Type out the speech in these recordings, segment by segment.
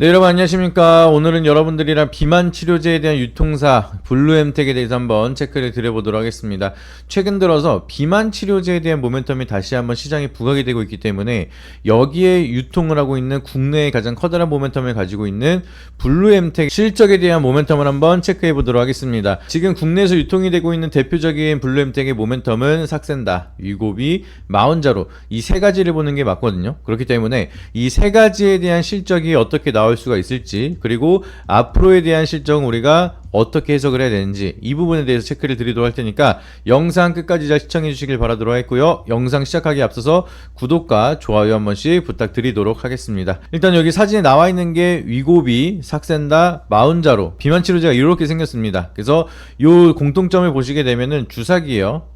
네, 여러분 안녕하십니까. 오늘은 여러분들이랑 비만 치료제에 대한 유통사 블루엠텍에 대해서 한번 체크를 드려보도록 하겠습니다. 최근 들어서 비만 치료제에 대한 모멘텀이 다시 한번 시장에 부각이 되고 있기 때문에 여기에 유통을 하고 있는 국내의 가장 커다란 모멘텀을 가지고 있는 블루엠텍 실적에 대한 모멘텀을 한번 체크해 보도록 하겠습니다. 지금 국내에서 유통이 되고 있는 대표적인 블루엠텍의 모멘텀은 삭센다, 위고비, 마운자로 이 세 가지를 보는 게 맞거든요. 그렇기 때문에 이 세 가지에 대한 실적이 어떻게 나올 수가 있을지, 그리고 앞으로에 대한 실적은 우리가 어떻게 해석을 해야 되는지 이 부분에 대해서 체크를 드리도록 할 테니까 영상 끝까지 잘 시청해 주시길 바라도록 하겠고요. 영상 시작하기에 앞서서 구독과 좋아요 한 번씩 부탁드리도록 하겠습니다. 일단 여기 사진에 나와 있는 게 위고비, 삭센다, 마운자로 비만 치료제가 이렇게 생겼습니다. 그래서 요 공통점을 보시게 되면은 주사기예요.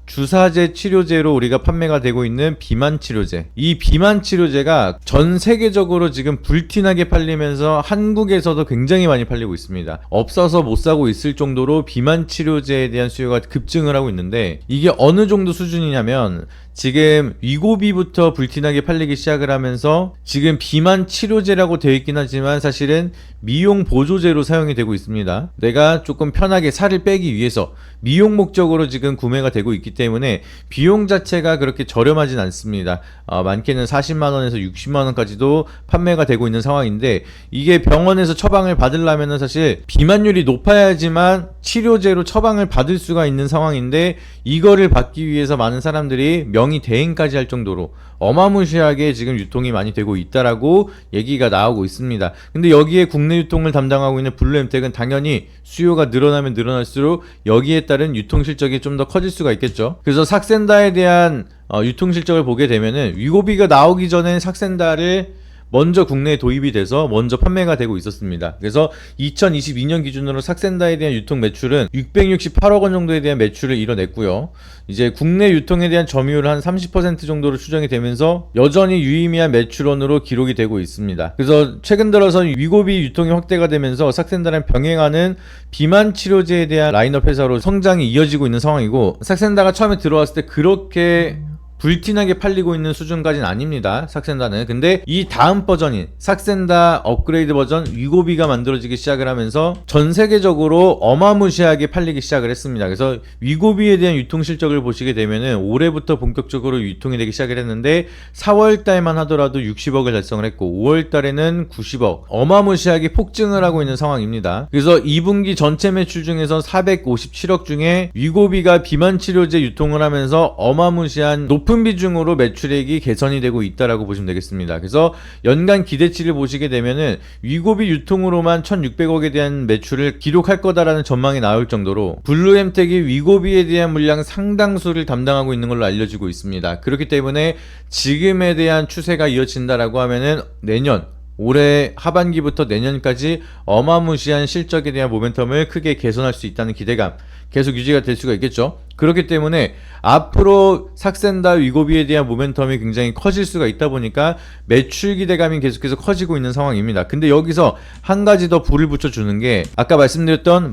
주사제 치료제로 우리가 판매가 되고 있는 비만 치료제. 이 비만 치료제가 전 세계적으로 지금 불티나게 팔리면서 한국에서도 굉장히 많이 팔리고 있습니다. 없어서 못 사고 있을 정도로 비만 치료제에 대한 수요가 급증을 하고 있는데, 이게 어느 정도 수준이냐면 지금 위고비부터 불티나게 팔리기 시작을 하면서 지금 비만 치료제라고 되어 있긴 하지만 사실은 미용 보조제로 사용이 되고 있습니다. 내가 조금 편하게 살을 빼기 위해서 미용 목적으로 지금 구매가 되고 있기 때문에 비용 자체가 그렇게 저렴하진 않습니다. 많게는 40만원에서 60만원까지도 판매가 되고 있는 상황인데, 이게 병원에서 처방을 받으려면 사실 비만율이 높아야지만 치료제로 처방을 받을 수가 있는 상황인데, 이거를 받기 위해서 많은 사람들이 명의 대행까지 할 정도로 어마무시하게 지금 유통이 많이 되고 있다라고 얘기가 나오고 있습니다. 근데 여기에 국내 유통을 담당하고 있는 블루엠텍은 당연히 수요가 늘어나면 늘어날수록 여기에 따른 유통 실적이 좀 더 커질 수가 있겠죠. 그래서 삭센다에 대한 유통 실적을 보게 되면은 위고비가 나오기 전에 삭센다를 먼저 국내에 도입이 돼서 먼저 판매가 되고 있었습니다. 그래서 2022년 기준으로 삭센다에 대한 유통 매출은 668억 원 정도에 대한 매출을 이뤄냈고요. 이제 국내 유통에 대한 점유율 한 30% 정도로 추정이 되면서 여전히 유의미한 매출원으로 기록이 되고 있습니다. 그래서 최근 들어서 위고비 유통이 확대가 되면서 삭센다랑 병행하는 비만 치료제에 대한 라인업 회사로 성장이 이어지고 있는 상황이고, 삭센다가 처음에 들어왔을 때 그렇게 불티나게 팔리고 있는 수준까지는 아닙니다, 삭센다는. 근데 이 다음 버전인 삭센다 업그레이드 버전 위고비가 만들어지기 시작을 하면서 전 세계적으로 어마무시하게 팔리기 시작을 했습니다. 그래서 위고비에 대한 유통 실적을 보시게 되면은 올해부터 본격적으로 유통이 되기 시작을 했는데 4월 달만 하더라도 60억을 달성을 했고 5월 달에는 90억, 어마무시하게 폭증을 하고 있는 상황입니다. 그래서 2분기 전체 매출 중에서 457억 중에 위고비가 비만 치료제 유통을 하면서 어마무시한 높은 비중으로 매출액이 개선이 되고 있다라고 보시면 되겠습니다. 그래서 연간 기대치를 보시게 되면은 위고비 유통으로만 1600억에 대한 매출을 기록할 거다라는 전망이 나올 정도로 블루엠텍이 위고비에 대한 물량 상당수를 담당하고 있는 걸로 알려지고 있습니다. 그렇기 때문에 지금에 대한 추세가 이어진다라고 하면은 내년 올해 하반기부터 내년까지 어마무시한 실적에 대한 모멘텀을 크게 개선할 수 있다는 기대감 계속 유지가 될 수가 있겠죠. 그렇기 때문에 앞으로 삭센다 위고비에 대한 모멘텀이 굉장히 커질 수가 있다 보니까 매출 기대감이 계속해서 커지고 있는 상황입니다. 근데 여기서 한 가지 더 불을 붙여주는 게 아까 말씀드렸던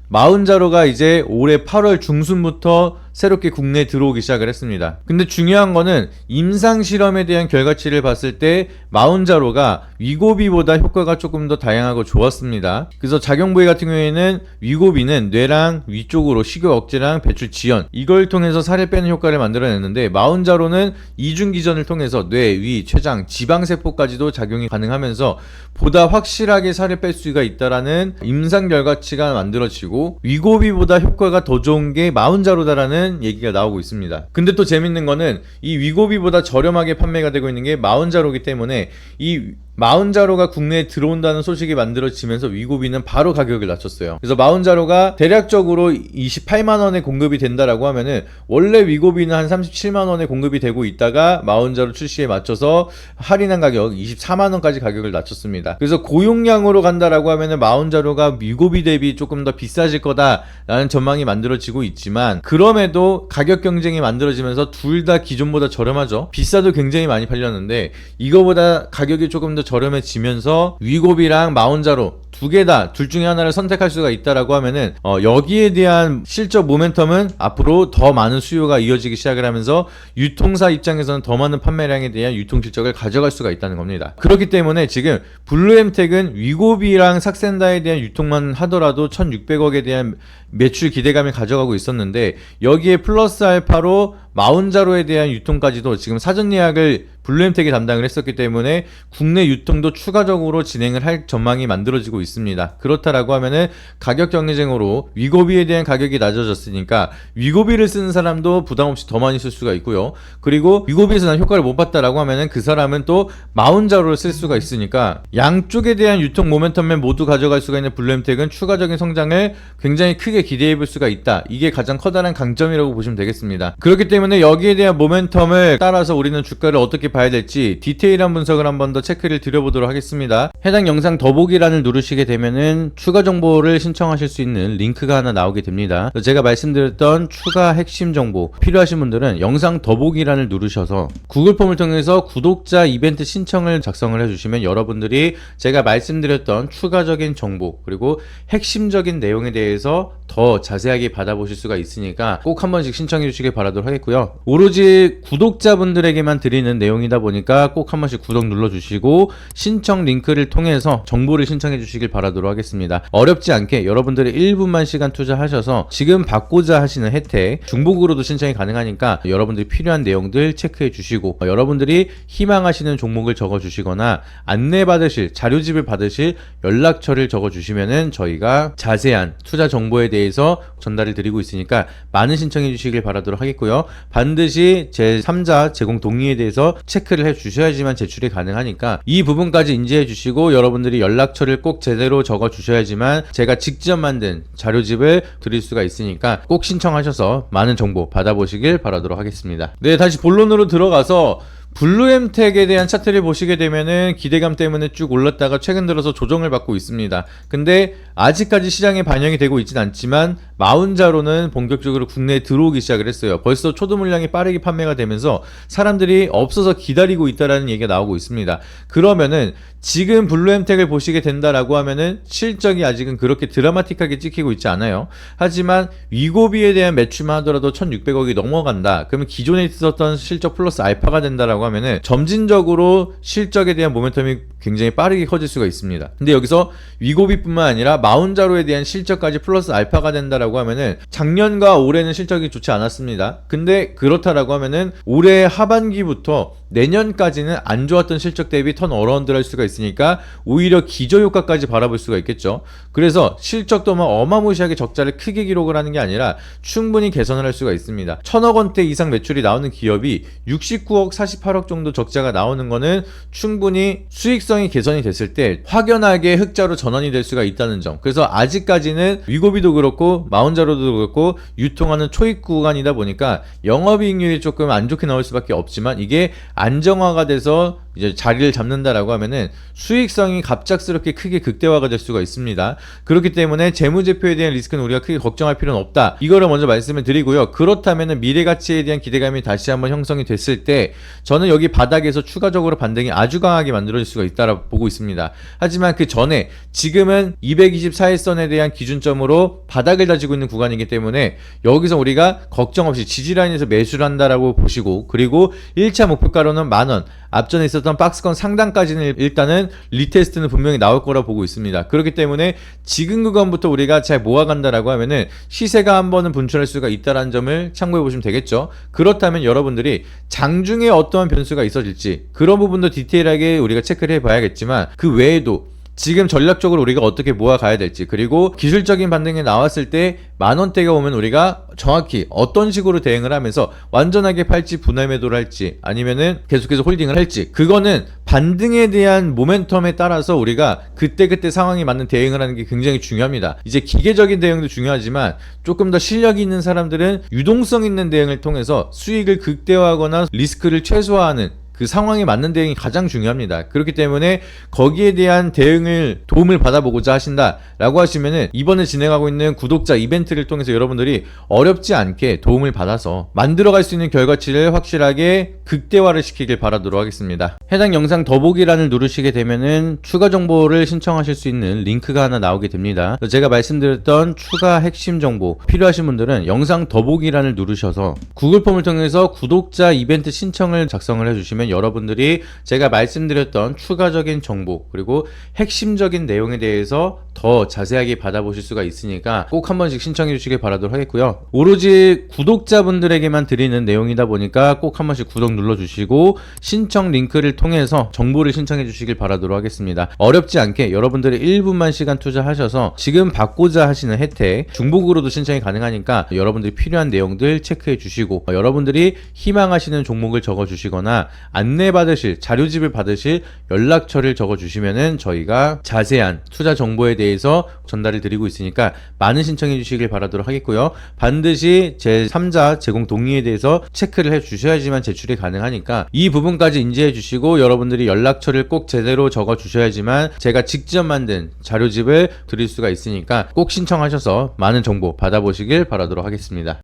마운자로가 이제 올해 8월 중순부터 새롭게 국내에 들어오기 시작을 했습니다. 근데 중요한 거는 임상 실험에 대한 결과치를 봤을 때 마운자로가 위고비보다 효과가 조금 더 다양하고 좋았습니다. 그래서 작용 부위 같은 경우에는 위고비는 뇌랑 위쪽으로 식욕 억제랑 배출 지연, 이걸 통해서 살을 빼는 효과를 만들어냈는데, 마운자로는 이중기전을 통해서 뇌, 위, 췌장, 지방세포까지도 작용이 가능하면서 보다 확실하게 살을 뺄 수가 있다라는 임상 결과치가 만들어지고, 위고비보다 효과가 더 좋은 게 마운자로다라는 얘기가 나오고 있습니다. 근데 또 재밌는 거는 이 위고비보다 저렴하게 판매가 되고 있는 게 마운자로이기 때문에 이 마운자로가 국내에 들어온다는 소식이 만들어지면서 위고비는 바로 가격을 낮췄어요. 그래서 마운자로가 대략적으로 28만원에 공급이 된다라고 하면은 원래 위고비는 한 37만원에 공급이 되고 있다가 마운자로 출시에 맞춰서 할인한 가격 24만원까지 가격을 낮췄습니다. 그래서 고용량으로 간다라고 하면은 마운자로가 위고비 대비 조금 더 비싸질 거다라는 전망이 만들어지고 있지만, 그럼에도 가격 경쟁이 만들어지면서 둘 다 기존보다 저렴하죠. 비싸도 굉장히 많이 팔렸는데 이거보다 가격이 조금 더 저렴해지면서 위고비랑 마운자로 두 개 다 둘 중에 하나를 선택할 수가 있다라고 하면은 여기에 대한 실적 모멘텀은 앞으로 더 많은 수요가 이어지기 시작을 하면서 유통사 입장에서는 더 많은 판매량에 대한 유통 실적을 가져갈 수가 있다는 겁니다. 그렇기 때문에 지금 블루엠텍은 위고비랑 삭센다에 대한 유통만 하더라도 1600억에 대한 매출 기대감을 가져가고 있었는데 여기에 플러스 알파로 마운자로에 대한 유통까지도 지금 사전 예약을 블루엠텍이 담당을 했었기 때문에 국내 유통도 추가적으로 진행을 할 전망이 만들어지고 있습니다. 그렇다라고 하면은 가격 경쟁으로 위고비에 대한 가격이 낮아졌으니까 위고비를 쓰는 사람도 부담 없이 더 많이 쓸 수가 있고요. 그리고 위고비에서 난 효과를 못 봤다라고 하면은 그 사람은 또 마운자로를 쓸 수가 있으니까 양쪽에 대한 유통 모멘텀을 모두 가져갈 수가 있는 블루엠텍은 추가적인 성장을 굉장히 크게 기대해 볼 수가 있다. 이게 가장 커다란 강점이라고 보시면 되겠습니다. 그렇기 때문에 여기에 대한 모멘텀을 따라서 우리는 주가를 어떻게 봐야 될지 디테일한 분석을 한 번 더 체크를 드려보도록 하겠습니다. 해당 영상 더보기란을 누르시게 되면은 추가 정보를 신청하실 수 있는 링크가 하나 나오게 됩니다. 제가 말씀드렸던 추가 핵심 정보 필요하신 분들은 영상 더보기란을 누르셔서 구글 폼을 통해서 구독자 이벤트 신청을 작성을 해주시면 여러분들이 제가 말씀드렸던 추가적인 정보 그리고 핵심적인 내용에 대해서 더 자세하게 받아보실 수가 있으니까 꼭 한 번씩 신청해 주시길 바라도록 하겠고요. 오로지 구독자분들에게만 드리는 내용이다 보니까 꼭 한 번씩 구독 눌러주시고 신청 링크를 통해서 정보를 신청해 주시길 바라도록 하겠습니다. 어렵지 않게 여러분들이 1분만 시간 투자하셔서 지금 받고자 하시는 혜택 중복으로도 신청이 가능하니까 여러분들이 필요한 내용들 체크해 주시고 여러분들이 희망하시는 종목을 적어 주시거나 안내받으실 자료집을 받으실 연락처를 적어 주시면은 저희가 자세한 투자 정보에 대해서 전달을 드리고 있으니까 많은 신청해 주시길 바라도록 하겠고요. 반드시 제3자 제공 동의에 대해서 체크를 해 주셔야지만 제출이 가능하니까 이 부분까지 인지해 주시고 여러분들이 연락처를 꼭 제대로 적어 주셔야지만 제가 직접 만든 자료집을 드릴 수가 있으니까 꼭 신청하셔서 많은 정보 받아보시길 바라도록 하겠습니다. 네, 다시 본론으로 들어가서 블루엠텍에 대한 차트를 보시게 되면은 기대감 때문에 쭉 올랐다가 최근 들어서 조정을 받고 있습니다. 근데 아직까지 시장에 반영이 되고 있진 않지만 마운자로는 본격적으로 국내에 들어오기 시작을 했어요. 벌써 초도 물량이 빠르게 판매가 되면서 사람들이 없어서 기다리고 있다라는 얘기가 나오고 있습니다. 그러면은 지금 블루엠텍을 보시게 된다라고 하면은 실적이 아직은 그렇게 드라마틱하게 찍히고 있지 않아요. 하지만 위고비에 대한 매출만 하더라도 1600억이 넘어간다. 그러면 기존에 있었던 실적 플러스 알파가 된다라고 하면은 점진적으로 실적에 대한 모멘텀이 굉장히 빠르게 커질 수가 있습니다. 근데 여기서 위고비뿐만 아니라 마운자로에 대한 실적까지 플러스 알파가 된다라고 하면은 작년과 올해는 실적이 좋지 않았습니다. 근데 그렇다라고 하면은 올해 하반기부터 내년까지는 안 좋았던 실적 대비 턴어라운드 할 수가 있으니까 오히려 기저효과까지 바라볼 수가 있겠죠. 그래서 실적도 어마무시하게 적자를 크게 기록을 하는 게 아니라 충분히 개선을 할 수가 있습니다. 1000억 원대 이상 매출이 나오는 기업이 69억 48억 정도 적자가 나오는 거는 충분히 수익성이 개선이 됐을 때 확연하게 흑자로 전환이 될 수가 있다는 점. 그래서 아직까지는 위고비도 그렇고 마운자로도 그렇고 유통하는 초입 구간이다 보니까 영업이익률이 조금 안 좋게 나올 수밖에 없지만 이게 안정화가 돼서 이제 자리를 잡는다라고 하면은 수익성이 갑작스럽게 크게 극대화가 될 수가 있습니다. 그렇기 때문에 재무제표에 대한 리스크는 우리가 크게 걱정할 필요는 없다. 이거를 먼저 말씀을 드리고요. 그렇다면은 미래가치에 대한 기대감이 다시 한번 형성이 됐을 때 저는 여기 바닥에서 추가적으로 반등이 아주 강하게 만들어질 수가 있다라고 보고 있습니다. 하지만 그 전에 지금은 224일선에 대한 기준점으로 바닥을 다지고 있는 구간이기 때문에 여기서 우리가 걱정 없이 지지라인에서 매수를 한다라고 보시고 그리고 1차 목표가로는 10,000원 앞전에 있었던 박스권 상단까지는 일단은 리테스트는 분명히 나올 거라 보고 있습니다. 그렇기 때문에 지금 구간부터 우리가 잘 모아간다라고 하면은 시세가 한 번은 분출할 수가 있다는 점을 참고해 보시면 되겠죠. 그렇다면 여러분들이 장중에 어떠한 변수가 있어질지 그런 부분도 디테일하게 우리가 체크를 해봐야겠지만 그 외에도 지금 전략적으로 우리가 어떻게 모아가야 될지 그리고 기술적인 반등이 나왔을 때 10,000원대가 오면 우리가 정확히 어떤 식으로 대응을 하면서 완전하게 팔지 분할 매도를 할지 아니면은 계속해서 홀딩을 할지 그거는 반등에 대한 모멘텀에 따라서 우리가 그때그때 상황에 맞는 대응을 하는 게 굉장히 중요합니다. 이제 기계적인 대응도 중요하지만 조금 더 실력이 있는 사람들은 유동성 있는 대응을 통해서 수익을 극대화하거나 리스크를 최소화하는 그 상황에 맞는 대응이 가장 중요합니다. 그렇기 때문에 거기에 대한 대응을 도움을 받아보고자 하신다라고 하시면은 이번에 진행하고 있는 구독자 이벤트를 통해서 여러분들이 어렵지 않게 도움을 받아서 만들어갈 수 있는 결과치를 확실하게 극대화를 시키길 바라도록 하겠습니다. 해당 영상 더보기란을 누르시게 되면은 추가 정보를 신청하실 수 있는 링크가 하나 나오게 됩니다. 제가 말씀드렸던 추가 핵심 정보 필요하신 분들은 영상 더보기란을 누르셔서 구글 폼을 통해서 구독자 이벤트 신청을 작성을 해주시면 여러분들이 제가 말씀드렸던 추가적인 정보 그리고 핵심적인 내용에 대해서 더 자세하게 받아보실 수가 있으니까 꼭 한 번씩 신청해 주시길 바라도록 하겠고요. 오로지 구독자분들에게만 드리는 내용이다 보니까 꼭 한 번씩 구독 눌러주시고 신청 링크를 통해서 정보를 신청해 주시길 바라도록 하겠습니다. 어렵지 않게 여러분들이 1분만 시간 투자하셔서 지금 받고자 하시는 혜택 중복으로도 신청이 가능하니까 여러분들이 필요한 내용들 체크해 주시고 여러분들이 희망하시는 종목을 적어 주시거나 안내 받으실 자료집을 받으실 연락처를 적어 주시면은 저희가 자세한 투자 정보에 대해서 전달을 드리고 있으니까 많은 신청해 주시길 바라도록 하겠고요. 반드시 제3자 제공 동의에 대해서 체크를 해 주셔야지만 제출이 가능하니까 이 부분까지 인지해 주시고 여러분들이 연락처를 꼭 제대로 적어 주셔야지만 제가 직접 만든 자료집을 드릴 수가 있으니까 꼭 신청하셔서 많은 정보 받아보시길 바라도록 하겠습니다.